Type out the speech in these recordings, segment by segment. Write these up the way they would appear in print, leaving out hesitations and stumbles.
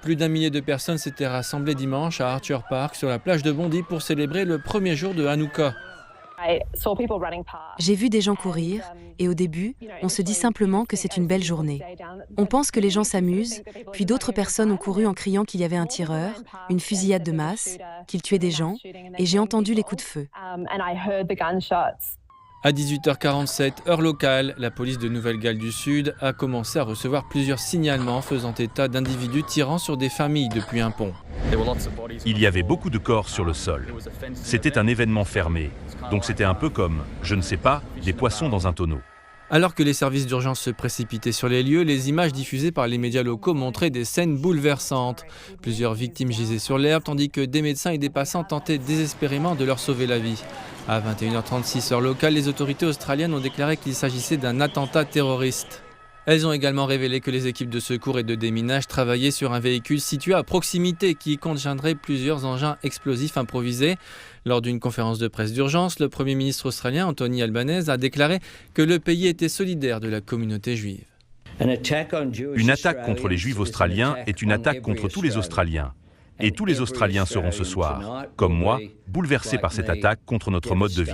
Plus d'1 millier de personnes s'étaient rassemblées dimanche à Arthur Park sur la plage de Bondy pour célébrer le premier jour de Hanouka. J'ai vu des gens courir et au début, on se dit simplement que c'est une belle journée. On pense que les gens s'amusent, puis d'autres personnes ont couru en criant qu'il y avait un tireur, une fusillade de masse, qu'il tuait des gens, et j'ai entendu les coups de feu. À 18h47, heure locale, la police de Nouvelle-Galles du Sud a commencé à recevoir plusieurs signalements faisant état d'individus tirant sur des familles depuis un pont. Il y avait beaucoup de corps sur le sol. C'était un événement fermé, donc c'était un peu comme, je ne sais pas, des poissons dans un tonneau. Alors que les services d'urgence se précipitaient sur les lieux, les images diffusées par les médias locaux montraient des scènes bouleversantes. Plusieurs victimes gisaient sur l'herbe, tandis que des médecins et des passants tentaient désespérément de leur sauver la vie. À 21h36 heure locale, les autorités australiennes ont déclaré qu'il s'agissait d'un attentat terroriste. Elles ont également révélé que les équipes de secours et de déminage travaillaient sur un véhicule situé à proximité qui contiendrait plusieurs engins explosifs improvisés. Lors d'une conférence de presse d'urgence, le Premier ministre australien Anthony Albanese a déclaré que le pays était solidaire de la communauté juive. Une attaque contre les Juifs australiens est une attaque contre tous les Australiens. Et tous les Australiens seront ce soir, comme moi, bouleversés par cette attaque contre notre mode de vie.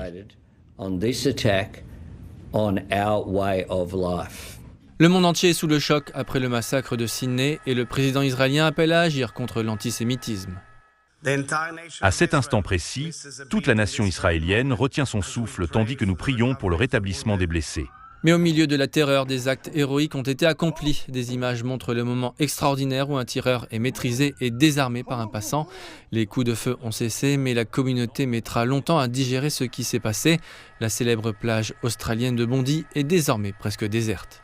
Le monde entier est sous le choc après le massacre de Sydney et le président israélien appelle à agir contre l'antisémitisme. À cet instant précis, toute la nation israélienne retient son souffle tandis que nous prions pour le rétablissement des blessés. Mais au milieu de la terreur, des actes héroïques ont été accomplis. Des images montrent le moment extraordinaire où un tireur est maîtrisé et désarmé par un passant. Les coups de feu ont cessé, mais la communauté mettra longtemps à digérer ce qui s'est passé. La célèbre plage australienne de Bondy est désormais presque déserte.